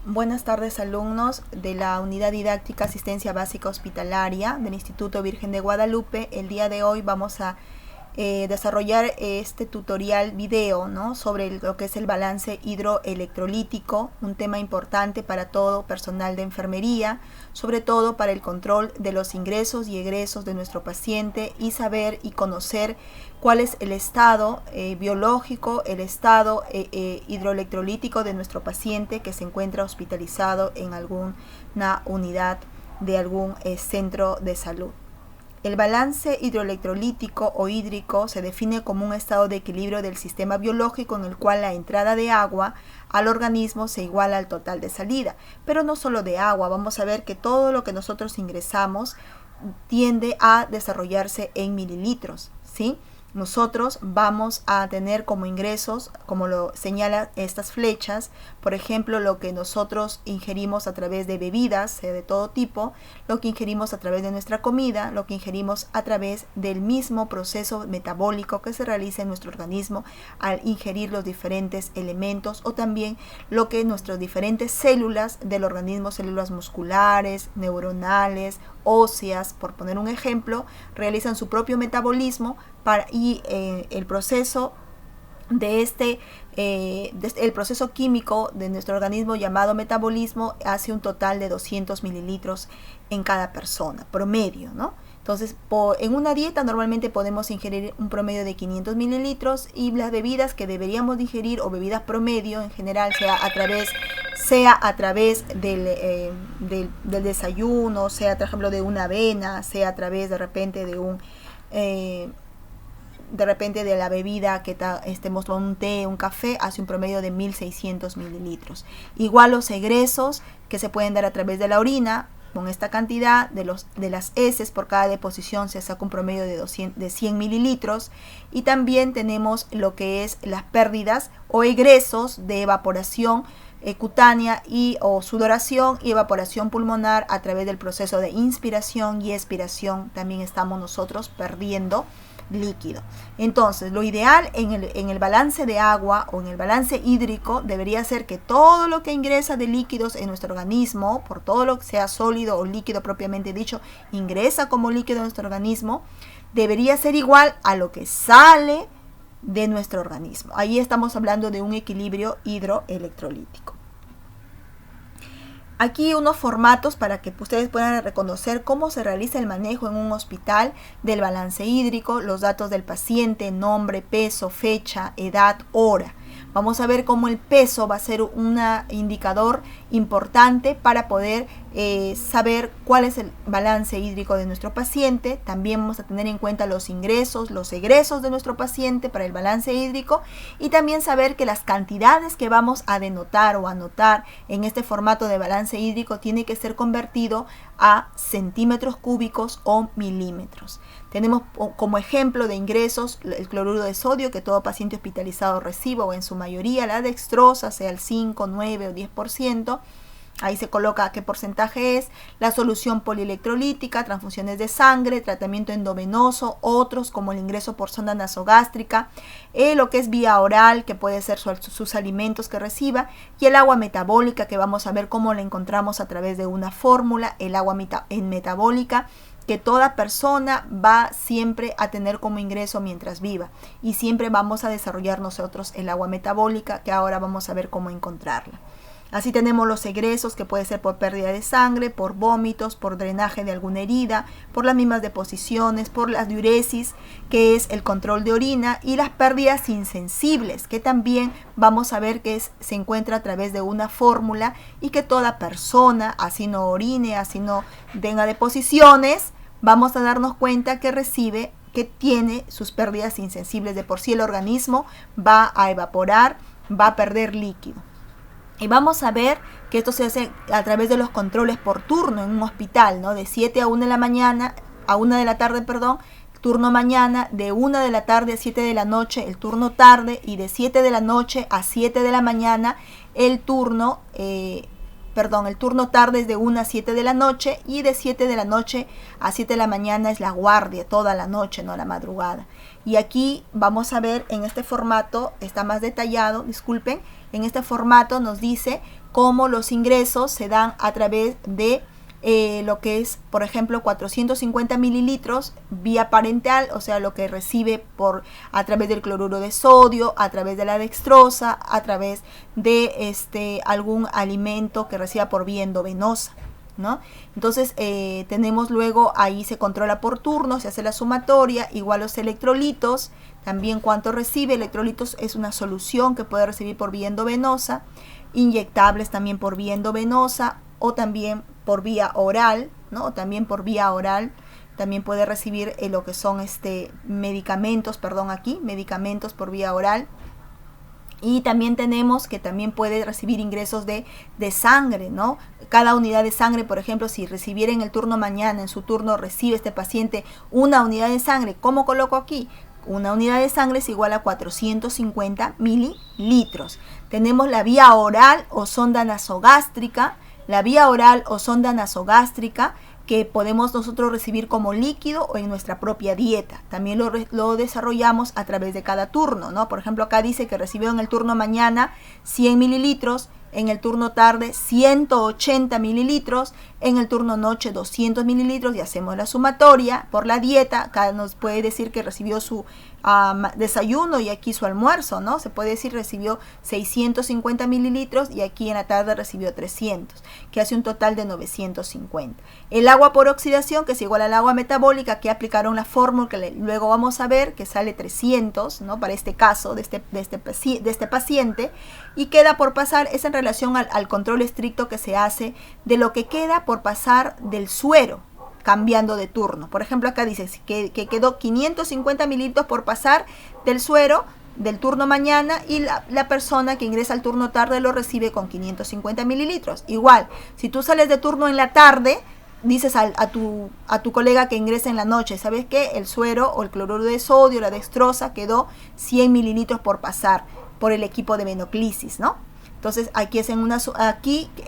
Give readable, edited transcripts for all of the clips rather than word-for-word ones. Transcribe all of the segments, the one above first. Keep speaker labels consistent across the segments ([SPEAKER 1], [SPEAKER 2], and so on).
[SPEAKER 1] Buenas tardes, alumnos de la Unidad Didáctica Asistencia Básica Hospitalaria del Instituto Virgen de Guadalupe. El día de hoy vamos a desarrollar este tutorial video, ¿no?, sobre lo que es el balance hidroelectrolítico, un tema importante para todo personal de enfermería, sobre todo para el control de los ingresos y egresos de nuestro paciente y saber y conocer cuál es el estado biológico, el estado hidroelectrolítico de nuestro paciente que se encuentra hospitalizado en alguna unidad de algún centro de salud. El balance hidroelectrolítico o hídrico se define como un estado de equilibrio del sistema biológico en el cual la entrada de agua al organismo se iguala al total de salida. Pero no solo de agua, vamos a ver que todo lo que nosotros ingresamos tiende a desarrollarse en mililitros, ¿sí? Nosotros vamos a tener como ingresos, como lo señalan estas flechas, por ejemplo, lo que nosotros ingerimos a través de bebidas de todo tipo, lo que ingerimos a través de nuestra comida, lo que ingerimos a través del mismo proceso metabólico que se realiza en nuestro organismo al ingerir los diferentes elementos, o también lo que nuestras diferentes células del organismo, células musculares, neuronales, óseas, por poner un ejemplo, realizan su propio metabolismo y el proceso el proceso químico de nuestro organismo llamado metabolismo hace un total de 200 mililitros en cada persona, promedio, ¿no? Entonces, en una dieta normalmente podemos ingerir un promedio de 500 mililitros y las bebidas que deberíamos ingerir, o bebidas promedio en general, sea a través del desayuno, sea, por ejemplo, de una avena, sea a través de repente de la bebida que estemos tomando, un té, un café, hace un promedio de 1600 mililitros. Igual los egresos que se pueden dar a través de la orina, con esta cantidad de las heces por cada deposición se saca un promedio de 100 mililitros. Y también tenemos lo que es las pérdidas o egresos de evaporación cutánea o sudoración y evaporación pulmonar a través del proceso de inspiración y expiración. También estamos nosotros perdiendo líquido. Entonces, lo ideal en el balance de agua o en el balance hídrico debería ser que todo lo que ingresa de líquidos en nuestro organismo, por todo lo que sea sólido o líquido propiamente dicho, ingresa como líquido en nuestro organismo, debería ser igual a lo que sale de nuestro organismo. Ahí estamos hablando de un equilibrio hidroelectrolítico. Aquí unos formatos para que ustedes puedan reconocer cómo se realiza el manejo en un hospital del balance hídrico, los datos del paciente, nombre, peso, fecha, edad, hora. Vamos a ver cómo el peso va a ser un indicador importante para poder saber cuál es el balance hídrico de nuestro paciente. También vamos a tener en cuenta los ingresos, los egresos de nuestro paciente para el balance hídrico, y también saber que las cantidades que vamos a denotar o anotar en este formato de balance hídrico tiene que ser convertido a centímetros cúbicos o milímetros. Tenemos como ejemplo de ingresos el cloruro de sodio, que todo paciente hospitalizado recibe, o en su mayoría la dextrosa, sea el 5, 9 o 10%. Ahí se coloca qué porcentaje es, la solución polielectrolítica, transfusiones de sangre, tratamiento endovenoso, otros como el ingreso por sonda nasogástrica, lo que es vía oral, que puede ser sus alimentos que reciba, y el agua metabólica, que vamos a ver cómo la encontramos a través de una fórmula, el agua metabólica, que toda persona va siempre a tener como ingreso mientras viva, y siempre vamos a desarrollar nosotros el agua metabólica, que ahora vamos a ver cómo encontrarla. Así tenemos los egresos, que puede ser por pérdida de sangre, por vómitos, por drenaje de alguna herida, por las mismas deposiciones, por la diuresis, que es el control de orina, y las pérdidas insensibles, que también vamos a ver que se encuentra a través de una fórmula, y que toda persona, así no orine, así no tenga deposiciones, vamos a darnos cuenta que tiene sus pérdidas insensibles. De por sí el organismo va a evaporar, va a perder líquido. Y vamos a ver que esto se hace a través de los controles por turno en un hospital, ¿no? De 7 a 1 de la mañana, a 1 de la tarde, turno mañana, de 1 de la tarde a 7 de la noche, el turno tarde, y de 7 de la noche a 7 de la mañana, el turno el turno tarde es de 1 a 7 de la noche y de 7 de la noche a 7 de la mañana es la guardia, toda la noche, no la madrugada. Y aquí vamos a ver en este formato, está más detallado, disculpen, en este formato nos dice cómo los ingresos se dan a través de lo que es, por ejemplo, 450 mililitros vía parenteral, o sea, lo que recibe a través del cloruro de sodio, a través de la dextrosa, a través de algún alimento que reciba por vía endovenosa, ¿no? Entonces tenemos luego, ahí se controla por turno, se hace la sumatoria, igual los electrolitos, también cuánto recibe. Electrolitos es una solución que puede recibir por vía endovenosa, inyectables también por vía endovenosa o también por vía oral, ¿no? O también por vía oral, también puede recibir lo que son medicamentos por vía oral. Y también tenemos que también puede recibir ingresos de sangre, ¿no? Cada unidad de sangre, por ejemplo, si recibiera en el turno mañana, en su turno recibe este paciente una unidad de sangre, ¿cómo coloco aquí? Una unidad de sangre es igual a 450 mililitros. Tenemos la vía oral o sonda nasogástrica. La vía oral o sonda nasogástrica que podemos nosotros recibir como líquido o en nuestra propia dieta. También lo desarrollamos a través de cada turno, ¿no? Por ejemplo, acá dice que recibió en el turno mañana 100 mililitros, en el turno tarde 180 mililitros, en el turno noche 200 mililitros y hacemos la sumatoria por la dieta. Acá nos puede decir que recibió su desayuno y aquí su almuerzo, ¿no? Se puede decir recibió 650 mililitros y aquí en la tarde recibió 300, que hace un total de 950. El agua por oxidación, que es igual al agua metabólica, que aplicaron la fórmula que luego vamos a ver, que sale 300, ¿no? Para este caso de este paciente, y queda por pasar, es en relación al control estricto que se hace de lo que queda por pasar del suero, cambiando de turno. Por ejemplo, acá dice que quedó 550 mililitros por pasar del suero del turno mañana y la persona que ingresa al turno tarde lo recibe con 550 mililitros. Igual, si tú sales de turno en la tarde, dices a tu colega que ingresa en la noche, ¿sabes qué? El suero o el cloruro de sodio, la dextrosa, quedó 100 mililitros por pasar por el equipo de venoclisis, ¿no? Entonces aquí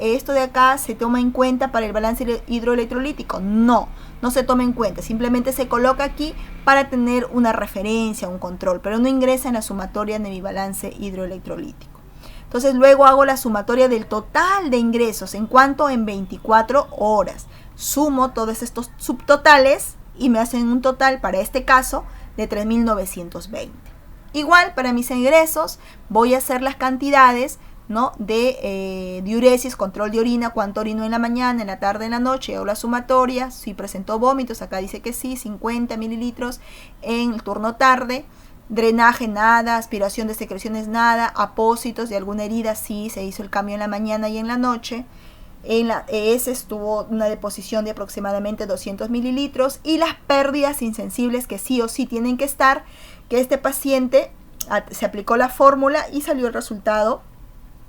[SPEAKER 1] esto de acá se toma en cuenta para el balance hidroelectrolítico. No se toma en cuenta, simplemente se coloca aquí para tener una referencia, un control, pero no ingresa en la sumatoria de mi balance hidroelectrolítico. Entonces luego hago la sumatoria del total de ingresos en cuanto en 24 horas. Sumo todos estos subtotales y me hacen un total para este caso de 3.920. Igual para mis ingresos voy a hacer las cantidades, ¿no? De diuresis, control de orina, cuánto orino en la mañana, en la tarde, en la noche, hago la sumatoria. Si presentó vómitos, acá dice que sí, 50 mililitros en el turno tarde. Drenaje, nada. Aspiración de secreciones, nada. Apósitos de alguna herida, sí, se hizo el cambio en la mañana y en la noche. En la ES estuvo una deposición de aproximadamente 200 mililitros. Y las pérdidas insensibles que sí o sí tienen que estar, que este paciente se aplicó la fórmula y salió el resultado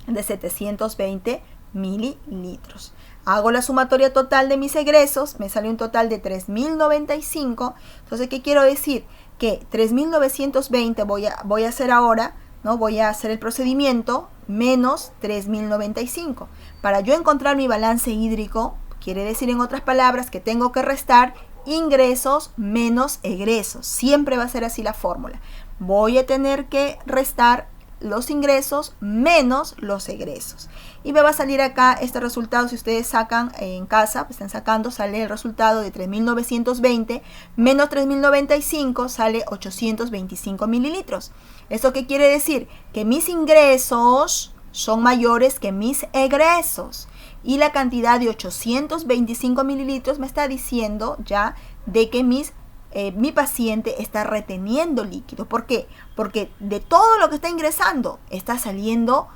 [SPEAKER 1] de 720 mililitros. Hago la sumatoria total de mis egresos, me sale un total de 3.095. Entonces, ¿qué quiero decir? Que 3.920 voy a hacer ahora, ¿no? Voy a hacer el procedimiento menos 3.095. Para yo encontrar mi balance hídrico, quiere decir en otras palabras que tengo que restar ingresos menos egresos. Siempre va a ser así la fórmula. Voy a tener que restar los ingresos menos los egresos. Y me va a salir acá este resultado. Si ustedes sacan en casa, pues están sacando, sale el resultado de 3.920 menos 3.095, sale 825 mililitros. ¿Esto qué quiere decir? Que mis ingresos son mayores que mis egresos. Y la cantidad de 825 mililitros me está diciendo ya de que mi paciente está reteniendo líquido. ¿Por qué? Porque de todo lo que está ingresando, está saliendo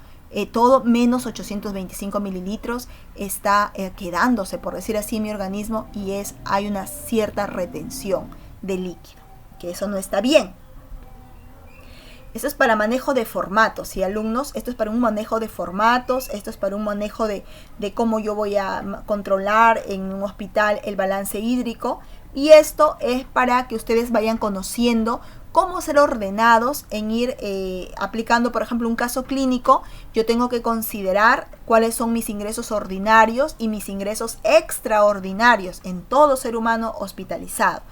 [SPEAKER 1] todo menos 825 mililitros, está quedándose, por decir así, en mi organismo y hay una cierta retención de líquido, que eso no está bien. Esto es para manejo de formatos, ¿sí, alumnos? Esto es para un manejo de formatos, esto es para un manejo de cómo yo voy a controlar en un hospital el balance hídrico. Y esto es para que ustedes vayan conociendo cómo ser ordenados en ir aplicando, por ejemplo, un caso clínico. Yo tengo que considerar cuáles son mis ingresos ordinarios y mis ingresos extraordinarios en todo ser humano hospitalizado.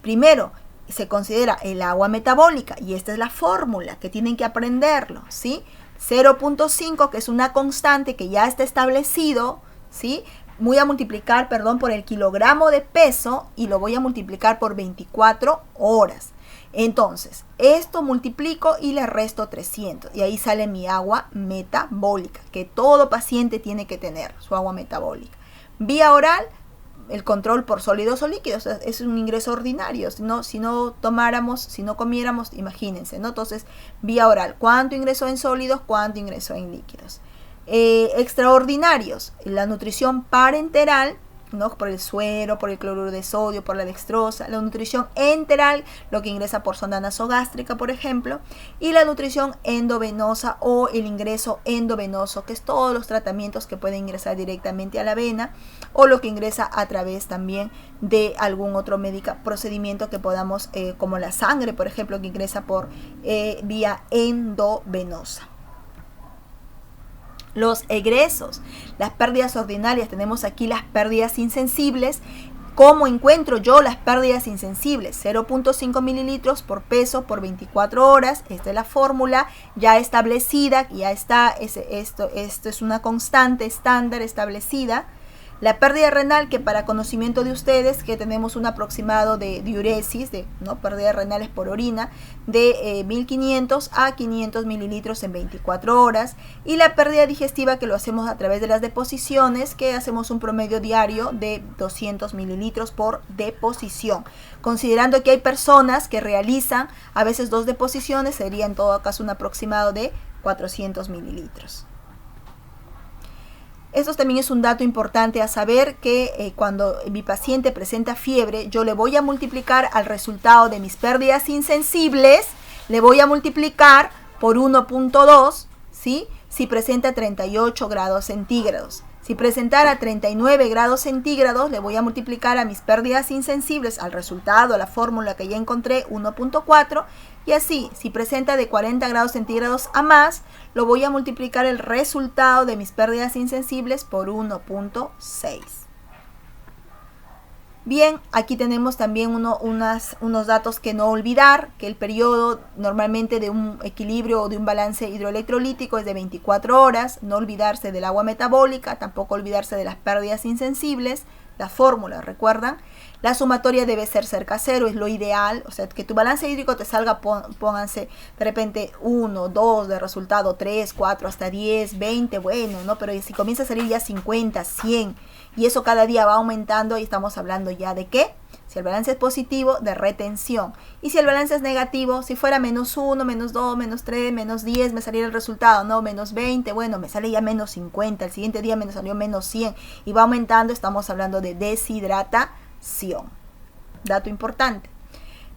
[SPEAKER 1] Primero, se considera el agua metabólica y esta es la fórmula que tienen que aprenderlo, ¿sí? 0.5, que es una constante que ya está establecido, ¿sí? Voy a multiplicar, por el kilogramo de peso y lo voy a multiplicar por 24 horas. Entonces, esto multiplico y le resto 300 y ahí sale mi agua metabólica, que todo paciente tiene que tener su agua metabólica. Vía oral, el control por sólidos o líquidos, es un ingreso ordinario. Si no comiéramos, imagínense, ¿no? Entonces, vía oral, ¿cuánto ingresó en sólidos? ¿Cuánto ingresó en líquidos? Extraordinarios, la nutrición parenteral, ¿no? Por el suero, por el cloruro de sodio, por la dextrosa, la nutrición enteral, lo que ingresa por sonda nasogástrica, por ejemplo, y la nutrición endovenosa o el ingreso endovenoso, que es todos los tratamientos que pueden ingresar directamente a la vena o lo que ingresa a través también de algún otro procedimiento que podamos, como la sangre, por ejemplo, que ingresa por vía endovenosa. Los egresos, las pérdidas ordinarias, tenemos aquí las pérdidas insensibles. ¿Cómo encuentro yo las pérdidas insensibles? 0.5 mililitros por peso por 24 horas. Esta es la fórmula ya establecida, ya está, esto es una constante estándar establecida. La pérdida renal, que para conocimiento de ustedes, que tenemos un aproximado de diuresis, pérdidas renales por orina, de 1500 a 500 mililitros en 24 horas. Y la pérdida digestiva, que lo hacemos a través de las deposiciones, que hacemos un promedio diario de 200 mililitros por deposición. Considerando que hay personas que realizan a veces 2 deposiciones, sería en todo caso un aproximado de 400 mililitros. Esto también es un dato importante a saber, que cuando mi paciente presenta fiebre, yo le voy a multiplicar al resultado de mis pérdidas insensibles, le voy a multiplicar por 1.2, ¿sí? Si presenta 38 grados centígrados. Si presentara 39 grados centígrados, le voy a multiplicar a mis pérdidas insensibles al resultado, a la fórmula que ya encontré, 1.4. Y así, si presenta de 40 grados centígrados a más, lo voy a multiplicar el resultado de mis pérdidas insensibles por 1.6. Bien, aquí tenemos también unos datos que no olvidar, que el periodo normalmente de un equilibrio o de un balance hidroelectrolítico es de 24 horas, no olvidarse del agua metabólica, tampoco olvidarse de las pérdidas insensibles, la fórmula, ¿recuerdan? La sumatoria debe ser cerca a 0, es lo ideal, o sea, que tu balance hídrico te salga, pónganse de repente 1, 2 de resultado, 3, 4, hasta 10, 20, bueno, ¿no? Pero si comienza a salir ya 50, 100, y eso cada día va aumentando, y estamos hablando ya de ¿qué? Si el balance es positivo, de retención. Y si el balance es negativo, si fuera menos 1, menos 2, menos 3, menos 10, me saliera el resultado, ¿no? Menos 20, bueno, me sale ya menos 50, el siguiente día me salió menos 100, y va aumentando, estamos hablando de deshidratación. Dato importante.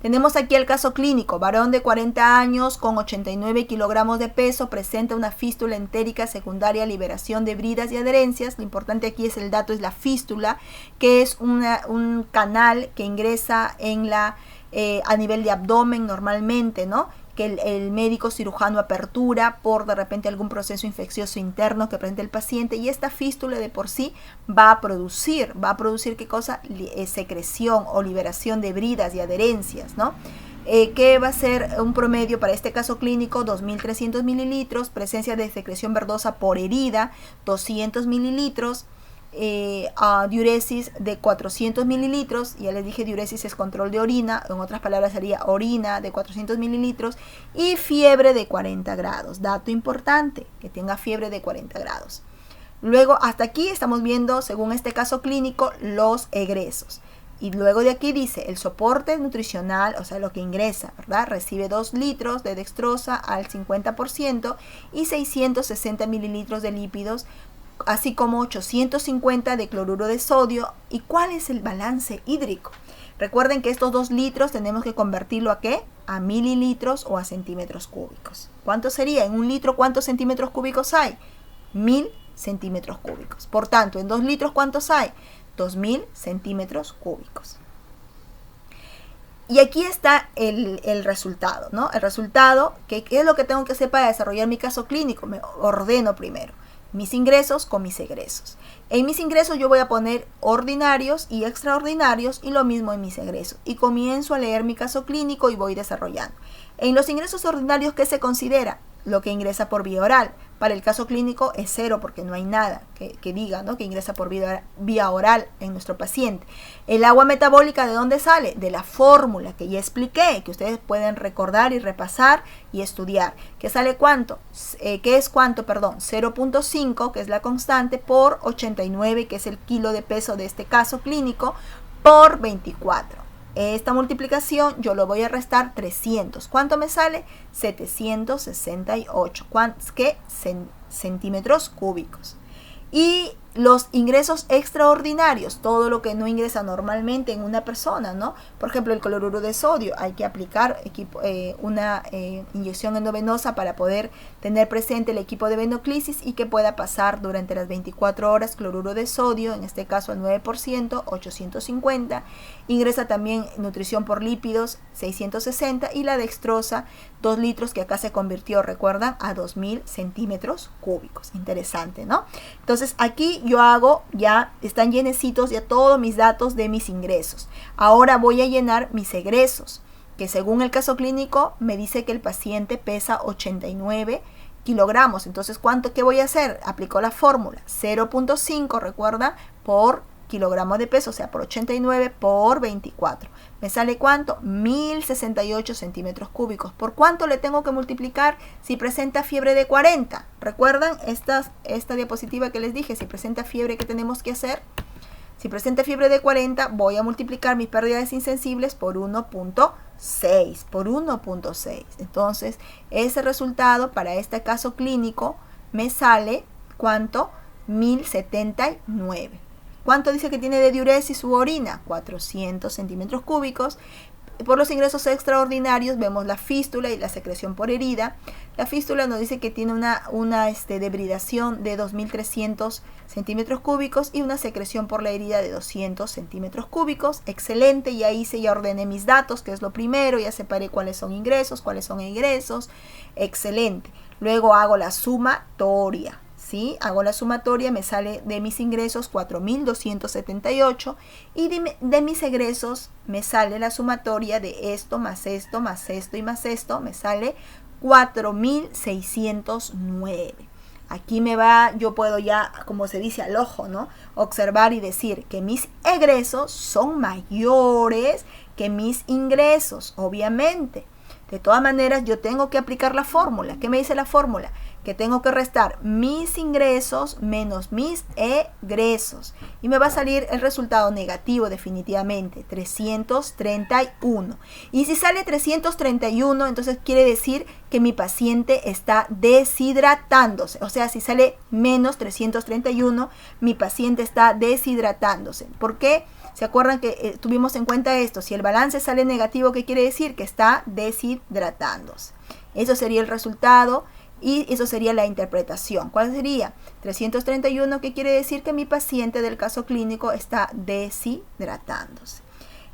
[SPEAKER 1] Tenemos aquí el caso clínico, varón de 40 años con 89 kilogramos de peso, presenta una fístula entérica secundaria, liberación de bridas y adherencias. Lo importante aquí es el dato, es la fístula, que es un canal que ingresa a nivel de abdomen normalmente, ¿no? Que el médico cirujano apertura por de repente algún proceso infeccioso interno que presente el paciente, y esta fístula de por sí va a producir ¿qué cosa? Secreción o liberación de bridas y adherencias, ¿no? Que va a ser un promedio para este caso clínico 2.300 mililitros, presencia de secreción verdosa por herida 200 mililitros, diuresis de 400 mililitros, ya les dije, diuresis es control de orina, en otras palabras sería orina de 400 mililitros, y fiebre de 40 grados, dato importante, que tenga fiebre de 40 grados. Luego, hasta aquí estamos viendo, según este caso clínico, los egresos. Y luego de aquí dice, el soporte nutricional, o sea, lo que ingresa, ¿verdad? Recibe 2 litros de dextrosa al 50% y 660 mililitros de lípidos, así como 850 de cloruro de sodio. ¿Y cuál es el balance hídrico? Recuerden que estos 2 litros tenemos que convertirlo ¿a qué? A mililitros o a centímetros cúbicos. ¿Cuánto sería? En un litro, ¿cuántos centímetros cúbicos hay? 1000 centímetros cúbicos. Por tanto, en 2 litros, ¿cuántos hay? 2000 centímetros cúbicos. Y aquí está el resultado, ¿no? El resultado, ¿qué es lo que tengo que hacer para desarrollar mi caso clínico? Me ordeno primero mis ingresos con mis egresos. En mis ingresos yo voy a poner ordinarios y extraordinarios y lo mismo en mis egresos. Y comienzo a leer mi caso clínico y voy desarrollando. En los ingresos ordinarios, ¿qué se considera? Lo que ingresa por vía oral. Para el caso clínico es 0 porque no hay nada que diga, ¿no?, que ingresa por vía oral en nuestro paciente. El agua metabólica, ¿de dónde sale? De la fórmula que ya expliqué, que ustedes pueden recordar y repasar y estudiar. ¿Que sale cuánto? ¿Qué es cuánto? Perdón, 0.5, que es la constante, por 89, que es el kilo de peso de este caso clínico, por 24. Esta multiplicación yo lo voy a restar 300. ¿Cuánto me sale? 768. ¿Qué? Centímetros cúbicos. Y los ingresos extraordinarios, todo lo que no ingresa normalmente en una persona, ¿no? Por ejemplo, el cloruro de sodio, hay que aplicar una inyección endovenosa para poder tener presente el equipo de venoclisis y que pueda pasar durante las 24 horas cloruro de sodio, en este caso al 9%, 850. Ingresa también nutrición por lípidos, 660, y la dextrosa, 2 litros, que acá se convirtió, recuerdan, a 2000 centímetros cúbicos. Interesante, ¿no? Entonces aquí yo hago, ya están llenecitos ya todos mis datos de mis ingresos. Ahora voy a llenar mis egresos, que según el caso clínico me dice que el paciente pesa 89 kilogramos. Entonces, ¿qué voy a hacer? Aplico la fórmula 0.5, recuerda, por kilogramos de peso, o sea, por 89 por 24. ¿Me sale cuánto? 1068 centímetros cúbicos. ¿Por cuánto le tengo que multiplicar si presenta fiebre de 40? ¿Recuerdan esta diapositiva que les dije? Si presenta fiebre, ¿qué tenemos que hacer? Si presenta fiebre de 40, voy a multiplicar mis pérdidas insensibles por 1.6. Por 1.6. Entonces, ese resultado para este caso clínico me sale, ¿cuánto? 1079. ¿Cuánto dice que tiene de diuresis su orina? 400 centímetros cúbicos. Por los ingresos extraordinarios vemos la fístula y la secreción por herida. La fístula nos dice que tiene una debridación de 2300 centímetros cúbicos y una secreción por la herida de 200 centímetros cúbicos. Excelente, ya ordené mis datos, que es lo primero, ya separé cuáles son ingresos, cuáles son egresos. Excelente. Luego hago la sumatoria. ¿Sí? Hago la sumatoria, me sale de mis ingresos 4.278 y de mis egresos me sale la sumatoria de esto, más esto, más esto y más esto, me sale 4.609. Aquí yo puedo ya, como se dice al ojo, ¿no?, observar y decir que mis egresos son mayores que mis ingresos, obviamente. De todas maneras, yo tengo que aplicar la fórmula. ¿Qué me dice la fórmula? Que tengo que restar mis ingresos menos mis egresos. Y me va a salir el resultado negativo definitivamente, 331. Y si sale 331, entonces quiere decir que mi paciente está deshidratándose. O sea, si sale menos 331, mi paciente está deshidratándose. ¿Por qué? ¿Se acuerdan que tuvimos en cuenta esto? Si el balance sale negativo, ¿qué quiere decir? Que está deshidratándose. Eso sería el resultado y eso sería la interpretación. ¿Cuál sería? 331, ¿qué quiere decir? Que mi paciente del caso clínico está deshidratándose.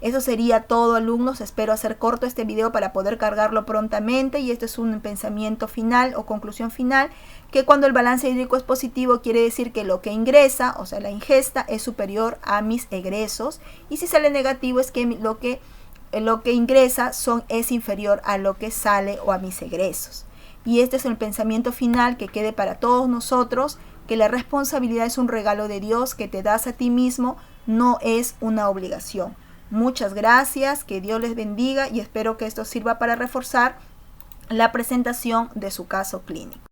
[SPEAKER 1] Eso sería todo, alumnos. Espero hacer corto este video para poder cargarlo prontamente, y este es un pensamiento final o conclusión final, que cuando el balance hídrico es positivo quiere decir que lo que ingresa, o sea, la ingesta, es superior a mis egresos, y si sale negativo es que lo que ingresa es inferior a lo que sale o a mis egresos. Y este es el pensamiento final que quede para todos nosotros, que la responsabilidad es un regalo de Dios que te das a ti mismo, no es una obligación. Muchas gracias, que Dios les bendiga y espero que esto sirva para reforzar la presentación de su caso clínico.